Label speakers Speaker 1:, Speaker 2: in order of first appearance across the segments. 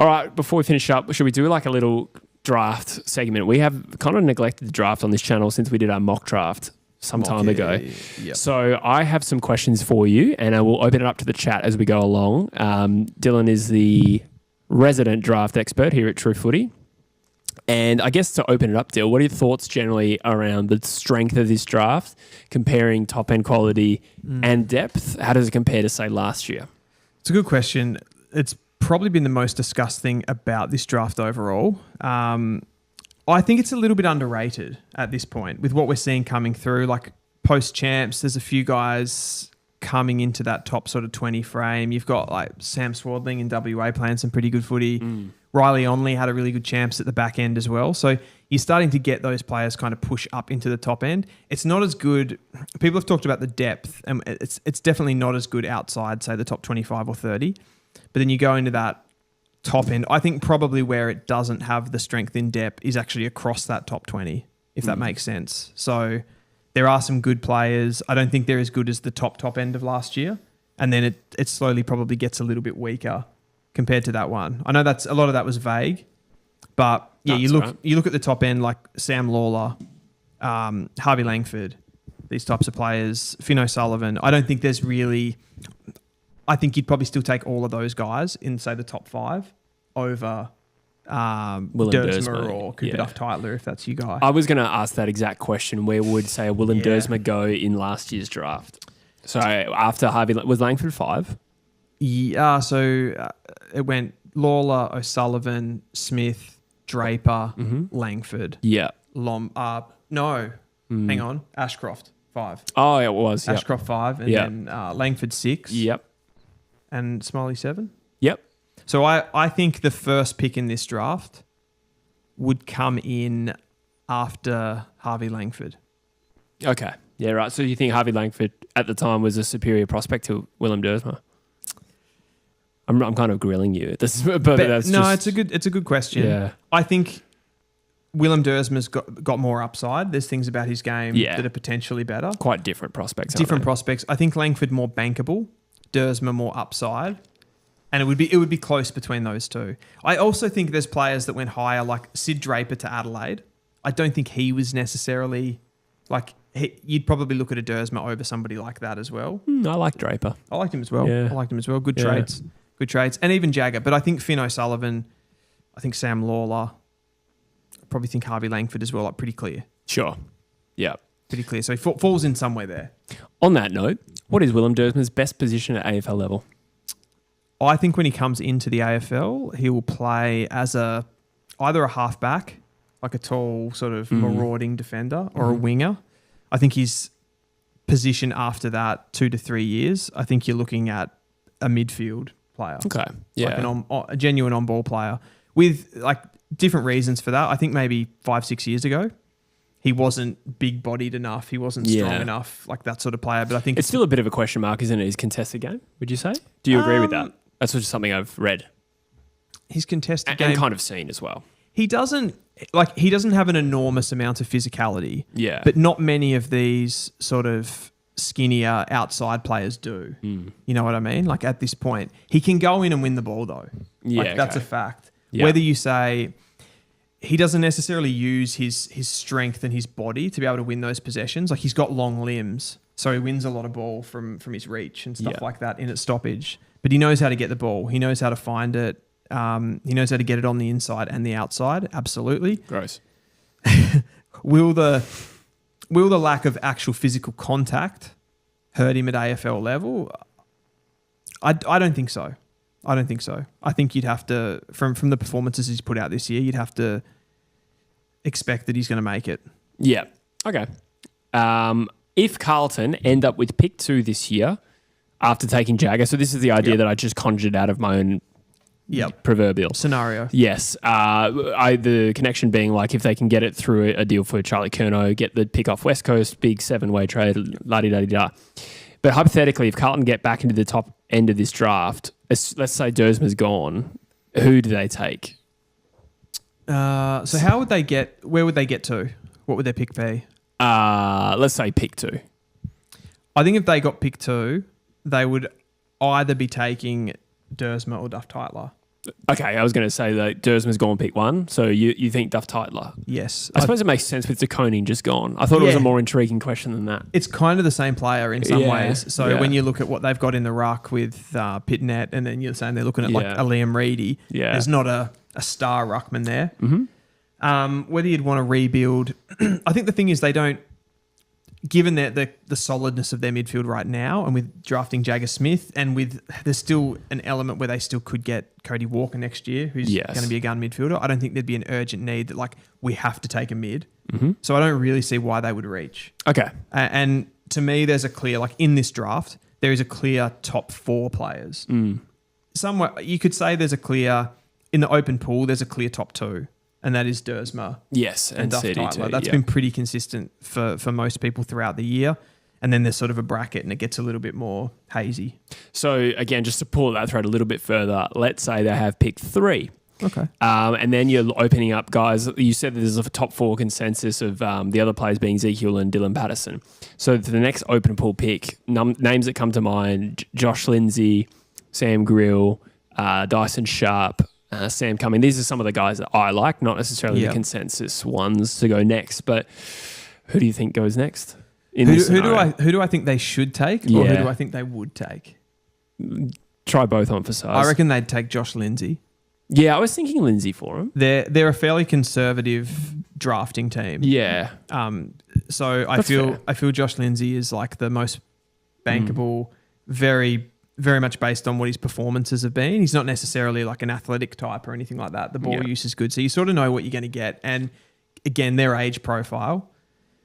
Speaker 1: All right, before we finish up, should we do like a little draft segment? We have kind of neglected the draft on this channel since we did our mock draft some time ago.
Speaker 2: Yep.
Speaker 1: So I have some questions for you, and I will open it up to the chat as we go along. Dylan is the resident draft expert here at True Footy. And I guess to open it up, Dill, what are your thoughts generally around the strength of this draft, comparing top-end quality and depth? How does it compare to, say, last year?
Speaker 2: It's a good question. It's probably been the most discussed thing about this draft overall. I think it's a little bit underrated at this point with what we're seeing coming through. Like post-champs, there's a few guys coming into that top sort of 20 frame. You've got like Sam Swadling in WA playing some pretty good footy. Riley Onley had a really good champs at the back end as well. So you're starting to get those players kind of push up into the top end. It's not as good. People have talked about the depth, and it's definitely not as good outside, say, the top 25 or 30. But then you go into that top end. I think probably where it doesn't have the strength in depth is actually across that top 20, if that makes sense. So there are some good players. I don't think they're as good as the top end of last year. And then it slowly probably gets a little bit weaker compared to that one. I know that's a lot of that was vague, but yeah, you look at the top end like Sam Lawler, Harvey Langford, these types of players, Finn O'Sullivan. I don't think there's really. I think you'd probably still take all of those guys in, say, the top 5 over Dersma or Cooper Duff-Tyler, if that's your guy.
Speaker 1: I was going to ask that exact question. Where would, say, a Willem Dersma go in last year's draft? So after Harvey, was Langford 5?
Speaker 2: Yeah, so it went Lawler, O'Sullivan, Smith, Draper, Langford.
Speaker 1: Yeah.
Speaker 2: Hang on, Ashcroft 5.
Speaker 1: Oh, it was. Yep.
Speaker 2: Ashcroft 5, and then Langford 6.
Speaker 1: Yep.
Speaker 2: And Smiley 7.
Speaker 1: Yep.
Speaker 2: So I think the first pick in this draft would come in after Harvey Langford.
Speaker 1: Okay. Yeah, right. So you think Harvey Langford at the time was a superior prospect to Willem Dersma? I'm kind of grilling you. It's a
Speaker 2: good question.
Speaker 1: Yeah.
Speaker 2: I think Willem Dersma's got more upside. There's things about his game that are potentially better.
Speaker 1: Quite different prospects.
Speaker 2: Prospects. I think Langford more bankable, Dersma more upside, and it would be close between those two. I also think there's players that went higher, like Sid Draper to Adelaide. I don't think he was necessarily like. You'd probably look at a Dersma over somebody like that as well.
Speaker 1: I like Draper.
Speaker 2: I liked him as well.
Speaker 1: Yeah.
Speaker 2: Good trades. Good trades. And even Jagger. But I think Finn O'Sullivan, I think Sam Lawler, I probably think Harvey Langford as well, like pretty clear.
Speaker 1: Sure. Yeah.
Speaker 2: Pretty clear. So he falls in somewhere there.
Speaker 1: On that note, what is Willem Dersma's best position at AFL level?
Speaker 2: I think when he comes into the AFL, he will play as either a halfback, like a tall sort of marauding defender, or a winger. I think his position after that, 2 to 3 years, I think you're looking at a midfield player.
Speaker 1: Okay. Yeah.
Speaker 2: Like a genuine on-ball player with like different reasons for that. I think maybe 5-6 years ago, he wasn't big-bodied enough. He wasn't strong enough, like that sort of player. But I think
Speaker 1: it's still a bit of a question mark, isn't it? His contested game, would you say? Do you agree with that? That's just something I've read.
Speaker 2: His contested game.
Speaker 1: And kind of seen as well.
Speaker 2: He doesn't have an enormous amount of physicality.
Speaker 1: Yeah.
Speaker 2: But not many of these sort of skinnier outside players do. You know what I mean? Like at this point, he can go in and win the ball though.
Speaker 1: Yeah,
Speaker 2: that's a fact.
Speaker 1: Yeah.
Speaker 2: Whether you say he doesn't necessarily use his strength and his body to be able to win those possessions. Like he's got long limbs, so he wins a lot of ball from his reach and stuff like that in its stoppage. But he knows how to get the ball. He knows how to find it. He knows how to get it on the inside and the outside. Absolutely.
Speaker 1: Gross.
Speaker 2: Will the lack of actual physical contact hurt him at AFL level? I don't think so. I think you'd have to, from the performances he's put out this year, you'd have to expect that he's going to make it.
Speaker 1: Yeah. Okay. If Carlton end up with pick 2 this year after taking Jagger, so this is the idea that I just conjured out of my own proverbial
Speaker 2: scenario.
Speaker 1: Yes. The connection being like if they can get it through a deal for Charlie Curnow, get the pick off West Coast, big 7-way trade, la-di-da-di-da. But hypothetically, if Carlton get back into the top end of this draft, let's say Dersma's gone, who do they take?
Speaker 2: So where would they get to? What would their pick be?
Speaker 1: Let's say pick 2.
Speaker 2: I think if they got pick 2, they would either be taking Dersma or Duff-Tyler.
Speaker 1: Okay, I was going to say that Dersma's gone pick 1, so you think Duff Titler.
Speaker 2: Yes.
Speaker 1: I suppose it makes sense with De Koning just gone. I thought it was a more intriguing question than that.
Speaker 2: It's kind of the same player in some ways. So when you look at what they've got in the ruck with Pitnet, and then you're saying they're looking at like a Liam Reedy, there's not a star ruckman there.
Speaker 1: Mm-hmm.
Speaker 2: Whether you'd want to rebuild, I think the thing is they don't, given the solidness of their midfield right now, and with drafting Jagger Smith, and with there's still an element where they still could get Cody Walker next year, who's going to be a gun midfielder. I don't think there'd be an urgent need that like we have to take a mid.
Speaker 1: Mm-hmm.
Speaker 2: So I don't really see why they would reach.
Speaker 1: Okay.
Speaker 2: And to me, there's a clear, like in this draft, there is a clear top 4 players. Somewhere you could say there's a clear, in the open pool, there's a clear top 2. And that is Dersma.
Speaker 1: Yes, and
Speaker 2: Duff
Speaker 1: CDT.
Speaker 2: Titler. That's been pretty consistent for most people throughout the year. And then there's sort of a bracket and it gets a little bit more hazy.
Speaker 1: So, again, just to pull that thread a little bit further, let's say they have picked 3.
Speaker 2: Okay.
Speaker 1: And then you're opening up guys. You said that there's a top 4 consensus of the other players being Ezekiel and Dylan Patterson. So, for the next open pool pick, names that come to mind, Josh Lindsay, Sam Grill, Dyson Sharp, Sam Cumming. These are some of the guys that I like, not necessarily the consensus ones to go next. But who do you think goes next? Who
Speaker 2: do I think they should take, or who do I think they would take?
Speaker 1: Try both on for size.
Speaker 2: I reckon they'd take Josh Lindsay.
Speaker 1: Yeah, I was thinking Lindsay for him.
Speaker 2: They're a fairly conservative drafting team.
Speaker 1: Yeah.
Speaker 2: So I feel Josh Lindsay is like the most bankable, very much based on what his performances have been. He's not necessarily like an athletic type or anything like that. The ball use is good. So you sort of know what you're going to get. And again, their age profile,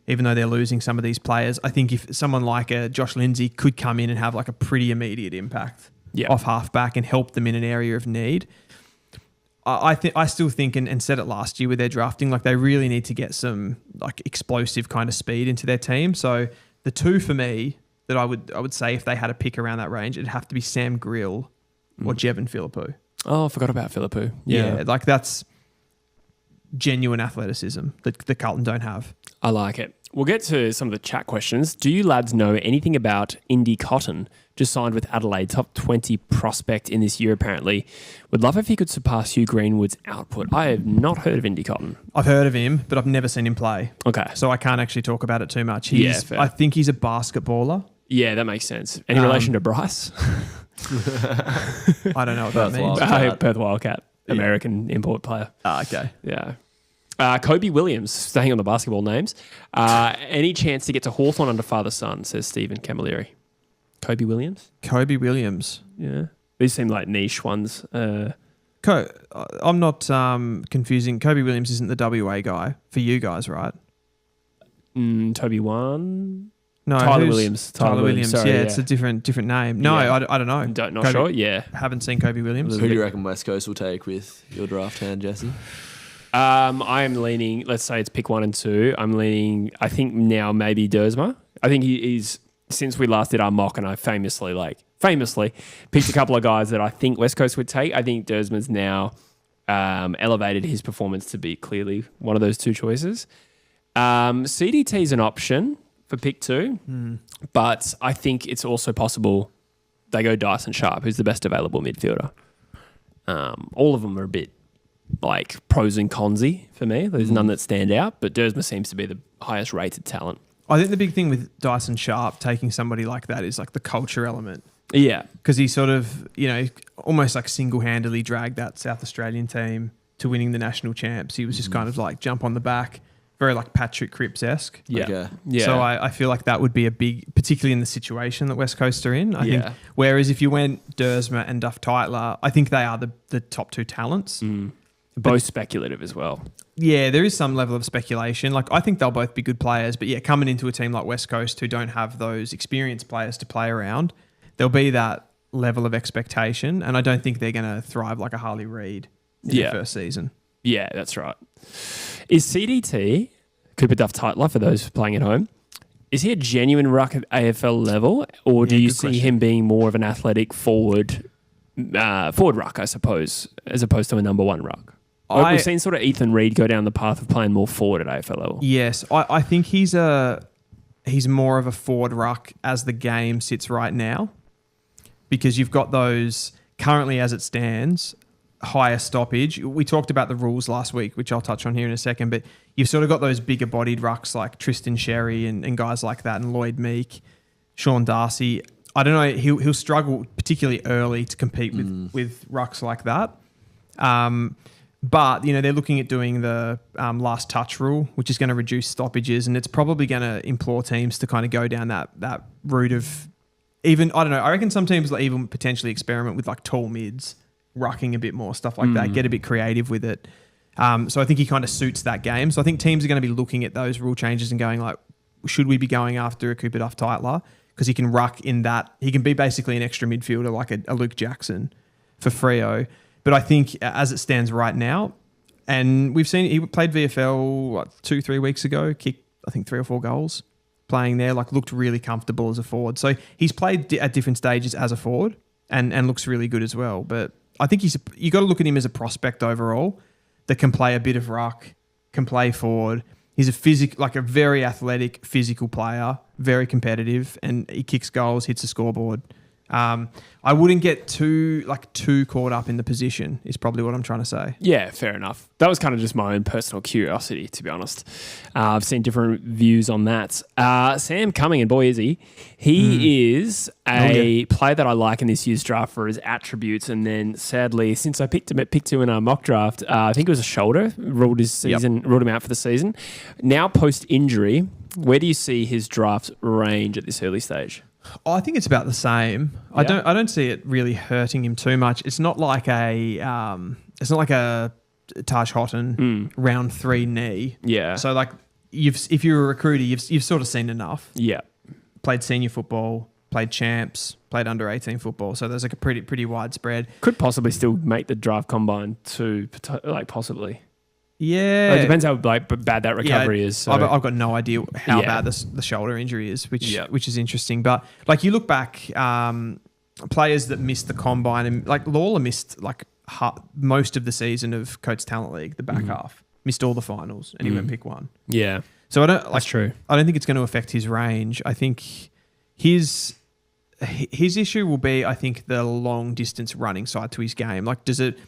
Speaker 2: even though they're losing some of these players, I think if someone like a Josh Lindsay could come in and have like a pretty immediate impact off halfback and help them in an area of need. I still think, and said it last year with their drafting, like they really need to get some like explosive kind of speed into their team. So the 2 for me that I would say if they had a pick around that range, it'd have to be Sam Grill or Jevon Philippou.
Speaker 1: Oh, I forgot about Philippou.
Speaker 2: Yeah, like that's genuine athleticism that Carlton don't have.
Speaker 1: I like it. We'll get to some of the chat questions. Do you lads know anything about Indy Cotton? Just signed with Adelaide, top 20 prospect in this year apparently. Would love if he could surpass Hugh Greenwood's output. I have not heard of Indy Cotton.
Speaker 2: I've heard of him, but I've never seen him play.
Speaker 1: Okay.
Speaker 2: So I can't actually talk about it too much.
Speaker 1: Fair.
Speaker 2: I think he's a basketballer.
Speaker 1: Yeah, that makes sense. Any relation to Bryce?
Speaker 2: I don't know what that means.
Speaker 1: Perth Wildcat, American import player.
Speaker 2: Okay.
Speaker 1: Yeah. Kobe Williams, staying on the basketball names. Any chance to get to Hawthorn under father-son, says Stephen Camilleri. Kobe Williams?
Speaker 2: Kobe Williams.
Speaker 1: Yeah. These seem like niche ones.
Speaker 2: I'm not confusing. Kobe Williams isn't the WA guy for you guys, right?
Speaker 1: Toby One?
Speaker 2: No,
Speaker 1: Tyler Williams.
Speaker 2: Tyler Williams.
Speaker 1: Sorry,
Speaker 2: it's a different name. No, I don't know.
Speaker 1: Not sure. Yeah.
Speaker 2: Haven't seen Kobe Williams.
Speaker 3: Who do you reckon West Coast will take with your draft hand, Jesse?
Speaker 1: I am leaning, let's say it's pick 1 and 2. I'm leaning, I think now maybe Dersma. I think he's, since we last did our mock and I famously picked a couple of guys that I think West Coast would take. I think Dersma's now elevated his performance to be clearly one of those 2 choices. CDT is an option for pick 2, but I think it's also possible they go Dyson Sharp, who's the best available midfielder. All of them are a bit like pros and consy for me. There's none that stand out, but Dersma seems to be the highest rated talent.
Speaker 2: I think the big thing with Dyson Sharp taking somebody like that is like the culture element.
Speaker 1: Yeah.
Speaker 2: Because he sort of, almost like single-handedly dragged that South Australian team to winning the national champs. He was just kind of like jump on the back, very like Patrick Cripps-esque.
Speaker 1: Yeah.
Speaker 3: Okay.
Speaker 1: Yeah.
Speaker 2: So I feel like that would be a big, particularly in the situation that West Coast are in. I think. Whereas if you went Dersma and Duff Titler, I think they are the top 2 talents.
Speaker 1: Both speculative as well.
Speaker 2: Yeah, there is some level of speculation. Like I think they'll both be good players, but coming into a team like West Coast who don't have those experienced players to play around, there'll be that level of expectation, and I don't think they're going to thrive like a Harley Reid in their first season.
Speaker 1: Yeah, that's right. Is CDT, Cooper Duff Titler, for those playing at home, is he a genuine ruck at AFL level, or do you see him being more of an athletic forward ruck, I suppose, as opposed to a number 1 ruck? We've seen sort of Ethan Reid go down the path of playing more forward at AFL level.
Speaker 2: Yes, I think he's more of a forward ruck as the game sits right now, because you've got those currently as it stands. higher stoppage. We talked about the rules last week, which I'll touch on here in a second, but you've sort of got those bigger bodied rucks like Tristan Sherry and guys like that, and Lloyd Meek, Sean Darcy. I don't know, he'll struggle particularly early to compete with rucks like that. But, they're looking at doing the last touch rule, which is going to reduce stoppages, and it's probably going to implore teams to kind of go down that route of even, I don't know, I reckon some teams will even potentially experiment with like tall mids, rucking a bit more, stuff like that, get a bit creative with it. So I think he kind of suits that game. So I think teams are going to be looking at those rule changes and going like, should we be going after a Cooper Duff-Tytler? Because he can ruck in that. He can be basically an extra midfielder like a Luke Jackson for Freo. But I think as it stands right now, and we've seen he played VFL 2-3 weeks ago, kicked I think 3 or 4 goals playing there, like looked really comfortable as a forward. So he's played at different stages as a forward and looks really good as well. But I think you got to look at him as a prospect overall that can play a bit of ruck, can play forward. He's a very athletic, physical player, very competitive, and he kicks goals, hits the scoreboard. I wouldn't get too caught up in the position is probably what I'm trying to say.
Speaker 1: Yeah, fair enough. That was kind of just my own personal curiosity, to be honest. I've seen different views on that. Sam Cumming, and boy is he. He is a player that I like in this year's draft for his attributes, and then sadly, since I picked him in our mock draft, I think it was a shoulder, ruled him out for the season. Now post-injury, where do you see his draft range at this early stage?
Speaker 2: Oh, I think it's about the same. Yeah. I don't see it really hurting him too much. It's not like a Taj Houghton round 3 knee.
Speaker 1: Yeah.
Speaker 2: So like if you're a recruiter, you've sort of seen enough.
Speaker 1: Yeah.
Speaker 2: Played senior football, played champs, played under 18 football. So there's like a pretty widespread.
Speaker 1: Could possibly still make the draft combine too, like possibly.
Speaker 2: Yeah.
Speaker 1: It depends how bad that recovery is. So.
Speaker 2: I've got no idea how bad the shoulder injury is, which is interesting. But like you look back, players that missed the combine, and like Lawler missed like most of the season of Coates Talent League, the back half, missed all the finals, and he went pick 1.
Speaker 1: Yeah.
Speaker 2: So
Speaker 1: that's true. I
Speaker 2: don't think it's going to affect his range. I think his issue will be, I think, the long distance running side to his game. Like, does it?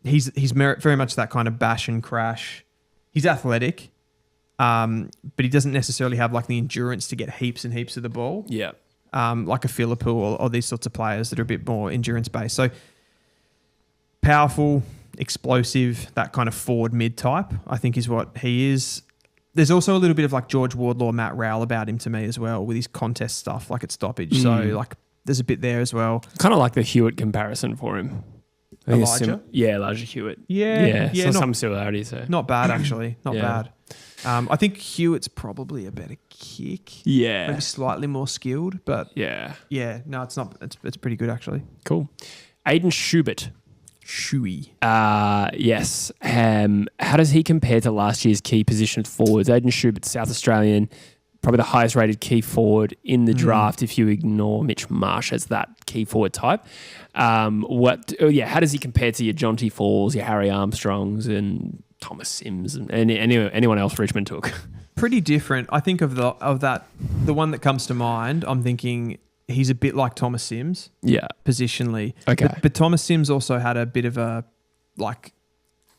Speaker 2: He's very much that kind of bash and crash. He's athletic, but he doesn't necessarily have like the endurance to get heaps and heaps of the ball.
Speaker 1: Yeah.
Speaker 2: Like a Philippou or these sorts of players that are a bit more endurance based. So powerful, explosive, that kind of forward mid type, I think is what he is. There's also a little bit of like George Wardlaw, Matt Rowell about him to me as well with his contest stuff, like at stoppage. So like there's a bit there as well.
Speaker 1: Kind of like the Hewitt comparison for him.
Speaker 2: Elijah?
Speaker 1: Elijah Hewitt.
Speaker 2: Yeah.
Speaker 1: Some similarities there.
Speaker 2: Not bad, actually. Not bad. I think Hewitt's probably a better kick.
Speaker 1: Yeah.
Speaker 2: Maybe slightly more skilled, but
Speaker 1: yeah.
Speaker 2: No, it's not. It's pretty good, actually.
Speaker 1: Cool. Aiden Schubert.
Speaker 2: Shuey.
Speaker 1: Yes. How does he compare to last year's key position forwards? Aiden Schubert, South Australian, probably the highest rated key forward in the draft if you ignore Mitch Marsh as that key forward type. How does he compare to your Jonty Falls, your Harry Armstrongs and Thomas Sims and anyone else Richmond took?
Speaker 2: Pretty different. I think of the one that comes to mind, I'm thinking he's a bit like Thomas Sims.
Speaker 1: Yeah.
Speaker 2: Positionally.
Speaker 1: Okay.
Speaker 2: But Thomas Sims also had a bit of a like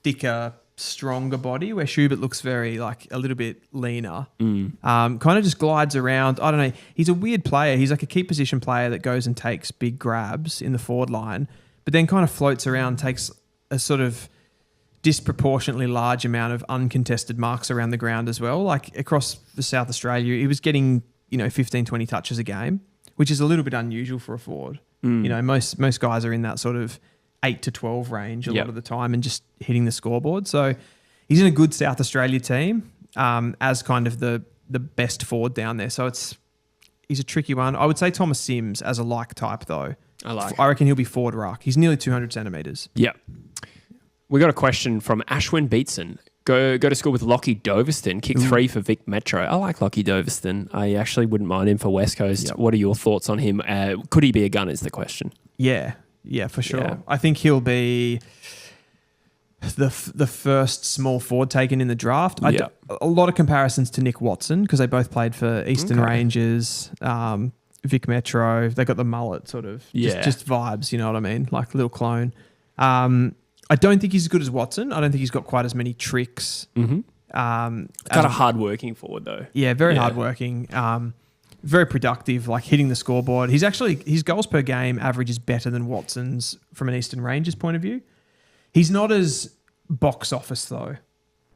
Speaker 2: thicker, stronger body where Schubert looks very like a little bit leaner. Kind of just glides around. I don't know. He's a weird player. He's like a key position player that goes and takes big grabs in the forward line, but then kind of floats around, takes a sort of disproportionately large amount of uncontested marks around the ground as well. Like across the South Australia, he was getting, 15, 20 touches a game, which is a little bit unusual for a forward. Most guys are in that sort of 8 to 12 range a lot of the time and just hitting the scoreboard. So he's in a good South Australia team as kind of the best forward down there. So he's a tricky one. I would say Thomas Sims as a like type though. I reckon he'll be forward ruck. He's nearly 200 centimetres.
Speaker 1: Yeah. We got a question from Ashwin Beatson. Go to school with Lockie Doverston. Kick 3 for Vic Metro. I like Lockie Doverston. I actually wouldn't mind him for West Coast. Yep. What are your thoughts on him? Could he be a gun is the question.
Speaker 2: Yeah, for sure.
Speaker 1: Yeah.
Speaker 2: I think he'll be the first small forward taken in the draft. A lot of comparisons to Nick Watson because they both played for Eastern Rangers, Vic Metro. They got the mullet sort of, just vibes, you know what I mean? Like a little clone. I don't think he's as good as Watson. I don't think he's got quite as many tricks.
Speaker 1: Kind of hard-working forward, though.
Speaker 2: Yeah, very hardworking. Very productive, like hitting the scoreboard. His goals per game average is better than Watson's from an Eastern Rangers point of view. He's not as box office, though,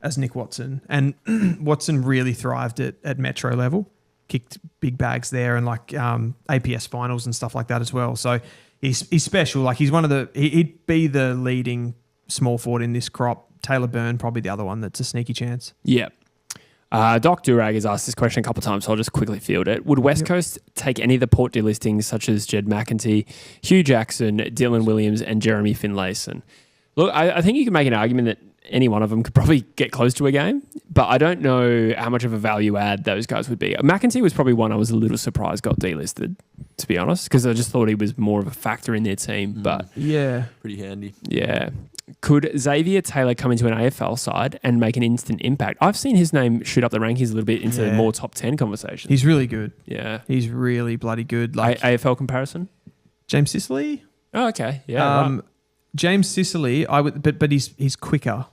Speaker 2: as Nick Watson. And Watson really thrived at Metro level, kicked big bags there and like APS finals and stuff like that as well. So he's special. Like he'd be the leading small forward in this crop. Taylor Byrne, probably the other one that's a sneaky chance.
Speaker 1: Yeah. Doc Durag has asked this question a couple of times, so I'll just quickly field it. Would West Coast take any of the Port delistings such as Jed McEntee, Hugh Jackson, Dylan Williams and Jeremy Finlayson? Look, I think you can make an argument that any one of them could probably get close to a game, but I don't know how much of a value add those guys would be. McEntee was probably one I was a little surprised got delisted, to be honest, because I just thought he was more of a factor in their team. But
Speaker 2: yeah,
Speaker 3: pretty handy.
Speaker 1: Yeah. Could Xavier Taylor come into an AFL side and make an instant impact? I've seen his name shoot up the rankings a little bit into more top 10 conversations.
Speaker 2: He's really good.
Speaker 1: Yeah.
Speaker 2: He's really bloody good. Like
Speaker 1: AFL comparison?
Speaker 2: James Sicily?
Speaker 1: Oh, okay. Yeah. Right.
Speaker 2: James Sicily, but he's quicker.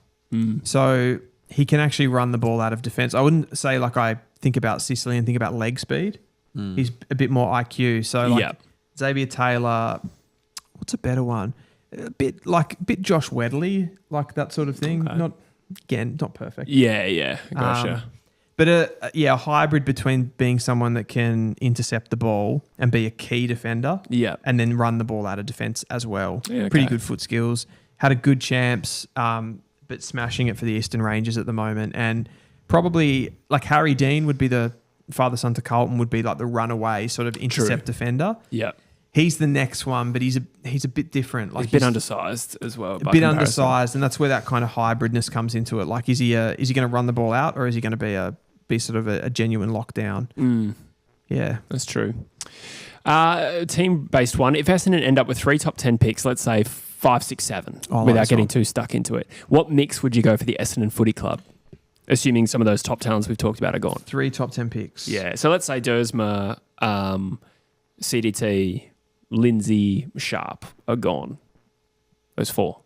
Speaker 2: So he can actually run the ball out of defence. I wouldn't say like I think about Sicily and think about leg speed. He's a bit more IQ. So like Xavier Taylor, what's a better one? A bit Josh Wedley, like that sort of thing. Okay. Not perfect.
Speaker 1: Yeah. Gotcha.
Speaker 2: But a hybrid between being someone that can intercept the ball and be a key defender, and then run the ball out of defence as well. Yeah, okay. Pretty good foot skills. Had a good champs, but smashing it for the Eastern Rangers at the moment. And probably like Harry Dean would be the father-son to Carlton, would be like the runaway sort of intercept defender.
Speaker 1: Yeah.
Speaker 2: He's the next one, but he's a bit different. Like
Speaker 1: he's a bit undersized as well.
Speaker 2: A bit undersized, and that's where that kind of hybridness comes into it. Like, is he going to run the ball out, or is he going to be sort of a genuine lockdown? Yeah,
Speaker 1: that's true. Team-based one. If Essendon end up with 3 top 10 picks, let's say 5, 6, 7, without getting too stuck into it, what mix would you go for the Essendon Footy Club? Assuming some of those top talents we've talked about are gone.
Speaker 2: 3 top 10 picks.
Speaker 1: Yeah. So let's say Dersma, CDT, Lindsay, Sharp are gone. Those 4.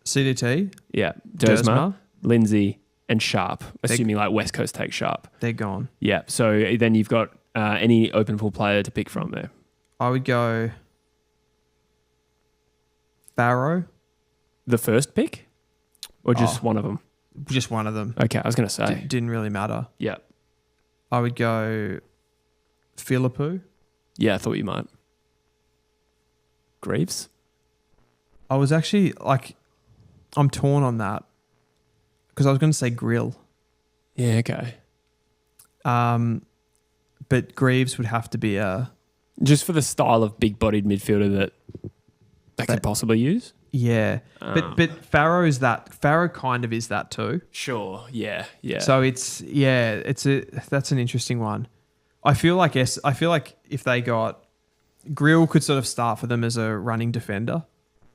Speaker 2: CDT?
Speaker 1: Yeah. Dersma, Lindsay, and Sharp, assuming like West Coast takes Sharp.
Speaker 2: They're gone.
Speaker 1: Yeah. So then you've got any open pool player to pick from there.
Speaker 2: I would go Barrow.
Speaker 1: The first pick? Or just one of them?
Speaker 2: Just one of them.
Speaker 1: Okay, I was going to say.
Speaker 2: Didn't really matter.
Speaker 1: Yeah.
Speaker 2: I would go Philippou.
Speaker 1: Yeah, I thought you might. Greaves?
Speaker 2: I was actually like, I'm torn on that because I was going to say Grill.
Speaker 1: Yeah, okay.
Speaker 2: But Greaves would have to be
Speaker 1: just for the style of big-bodied midfielder that could possibly use?
Speaker 2: Yeah. But Farrow kind of is that too.
Speaker 1: Sure, yeah.
Speaker 2: So that's an interesting one. I feel like if they got Grill could sort of start for them as a running defender,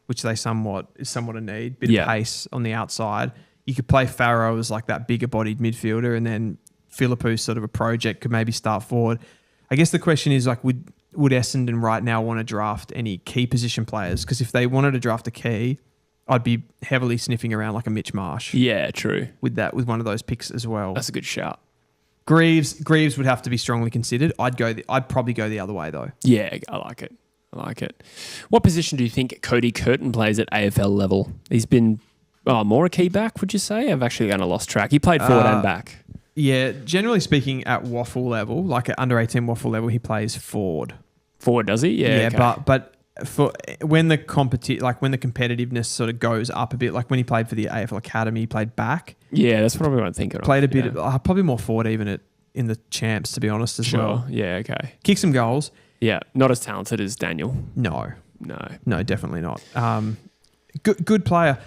Speaker 2: which they somewhat a need. Bit of pace on the outside. You could play Farrow as like that bigger bodied midfielder, and then Philippou's sort of a project could maybe start forward. I guess the question is like, would Essendon right now want to draft any key position players? Because if they wanted to draft a key, I'd be heavily sniffing around like a Mitch Marsh.
Speaker 1: Yeah, true.
Speaker 2: With one of those picks as well.
Speaker 1: That's a good shout.
Speaker 2: Greaves would have to be strongly considered. I'd probably go the other way though.
Speaker 1: Yeah, I like it. What position do you think Cody Curtin plays at AFL level? He's been more a key back, would you say? I've actually kind of lost track. He played forward and back.
Speaker 2: Yeah, generally speaking, at waffle level, like at under 18 waffle level, he plays forward.
Speaker 1: Forward, does he? Yeah.
Speaker 2: Okay. But for when the competitiveness sort of goes up a bit, like when he played for the AFL Academy, he played back.
Speaker 1: Yeah, that's probably what I'm thinking.
Speaker 2: Played a bit, probably more forward even in the champs, to be honest, as well.
Speaker 1: Yeah. Okay.
Speaker 2: Kick some goals.
Speaker 1: Yeah, not as talented as Daniel.
Speaker 2: No, definitely not. Good player.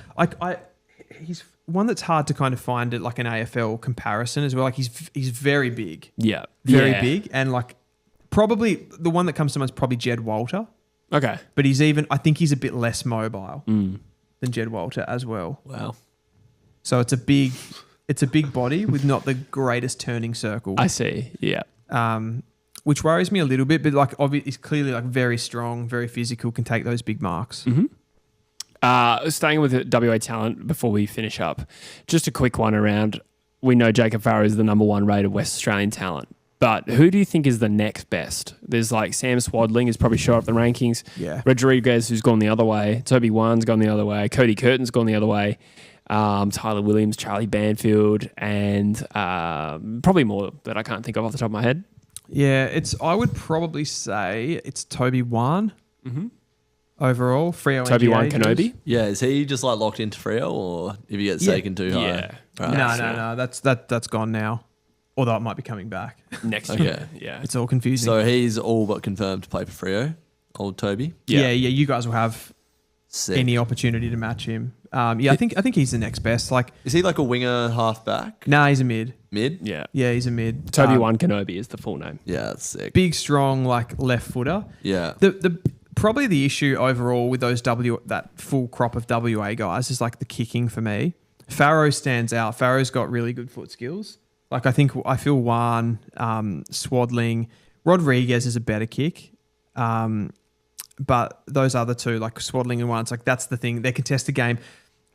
Speaker 2: He's one that's hard to kind of find at like an AFL comparison as well. Like he's very big.
Speaker 1: Yeah.
Speaker 2: Very big. And like probably the one that comes to mind is probably Jed Walter.
Speaker 1: Okay.
Speaker 2: But I think he's a bit less mobile than Jed Walter as well.
Speaker 3: Wow. So
Speaker 2: it's a big body with not the greatest turning circle.
Speaker 1: I see. Yeah.
Speaker 2: Which worries me a little bit, but like obviously he's clearly like very strong, very physical, can take those big marks.
Speaker 1: Mm-hmm. Staying with the WA talent before we finish up, just a quick one around. We know Jacob Farrow is the number one rated West Australian talent, but who do you think is the next best? There's like Sam Swadling who's probably shot up the rankings.
Speaker 2: Yeah.
Speaker 1: Rodriguez who's gone the other way. Toby Wan's gone the other way. Cody Curtin's gone the other way. Tyler Williams, Charlie Banfield, and probably more that I can't think of off the top of my head.
Speaker 2: Yeah, I would probably say it's Toby Wan overall. Freo
Speaker 1: Toby Wan
Speaker 2: NGA
Speaker 1: Kenobi.
Speaker 3: Yeah, is he just like locked into Freo, or if he gets taken too high?
Speaker 1: Yeah.
Speaker 3: Right.
Speaker 2: No. That's gone now. Although it might be coming back.
Speaker 1: Next
Speaker 3: Okay.
Speaker 1: year. Yeah.
Speaker 2: It's all confusing.
Speaker 3: So he's all but confirmed to play for Freo, old Toby.
Speaker 2: yeah. You guys will have
Speaker 3: Sick.
Speaker 2: any opportunity to match him. I think he's the next best. Like,
Speaker 3: Is he like a winger, half back,
Speaker 2: nah, he's a mid.
Speaker 3: mid?
Speaker 1: Yeah.
Speaker 2: Yeah, he's a mid.
Speaker 1: Toby Wan Kenobi is the full name.
Speaker 3: Yeah, that's sick.
Speaker 2: Big, strong, like left footer.
Speaker 3: Yeah.
Speaker 2: The probably the issue overall with those that full crop of WA guys is like the kicking for me. Farrow stands out. Farrow's got really good foot skills. Like I feel Wan, Swadling, Rodriguez is a better kick. But those other two, like Swadling and Wan, it's like that's the thing. Their contested game.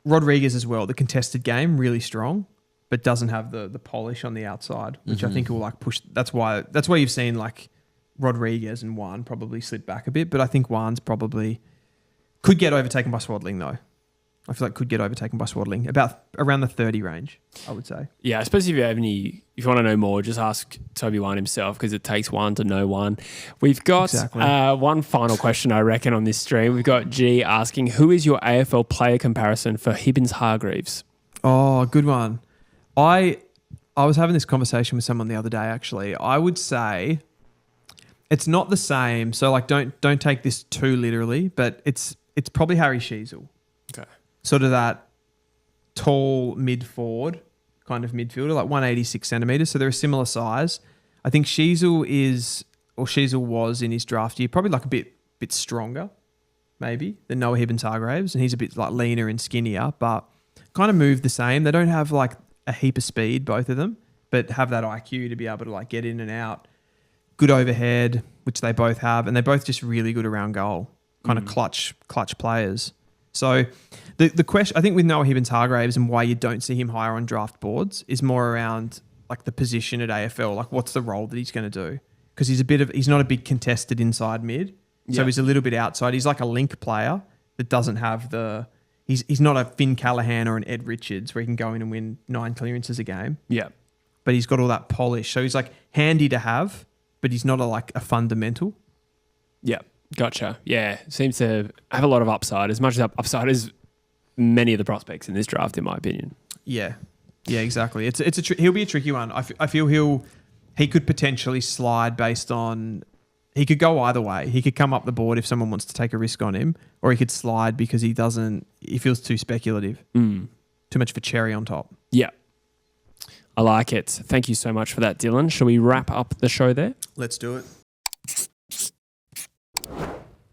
Speaker 2: Rodriguez as well, the contested game, really strong, but doesn't have the polish on the outside, which I think will like push. That's why you've seen like Rodriguez and Wan probably slip back a bit, but I think Wan's probably could get overtaken by Swadling though. I feel like could get overtaken by Swadling about around the 30 range, I would say.
Speaker 1: Yeah, I suppose if you want to know more, just ask Toby Wan himself because it takes one to know one. We've got
Speaker 2: Exactly.
Speaker 1: one final question, I reckon, on this stream. We've got G asking, who is your AFL player comparison for Hibbins Hargreaves?
Speaker 2: Oh, good one. I was having this conversation with someone the other day, actually. I would say it's not the same. So like don't take this too literally, but it's probably Harry Sheasel.
Speaker 1: Okay.
Speaker 2: Sort of that tall mid-forward kind of midfielder, like 186 centimetres. So they're a similar size. I think Sheasel was in his draft year, probably like a bit stronger, maybe, than Noah Hibbins-Hargreaves. And he's a bit like leaner and skinnier, but kind of move the same. They don't have like a heap of speed, both of them, but have that IQ to be able to like get in and out. Good overhead, which they both have. And they're both just really good around goal, kind of clutch players. So the question, I think with Noah Hibbins-Hargreaves and why you don't see him higher on draft boards is more around like the position at AFL, like what's the role that he's going to do? Because he's not a big contested inside mid. So he's a little bit outside. He's like a link player that doesn't have he's not a Finn Callaghan or an Ed Richards where he can go in and win 9 clearances a game.
Speaker 1: Yeah.
Speaker 2: But he's got all that polish. So he's like handy to have, but he's not a fundamental.
Speaker 1: Yeah. Gotcha. Yeah. Seems to have a lot of upside, as much upside as many of the prospects in this draft, in my opinion.
Speaker 2: Yeah. Yeah, exactly. He'll be a tricky one. I feel he could potentially slide based on, he could go either way. He could come up the board if someone wants to take a risk on him, or he could slide because he feels too speculative. Too much of a cherry on top.
Speaker 1: Yeah. I like it. Thank you so much for that, Dylan. Shall we wrap up the show there?
Speaker 2: Let's do it.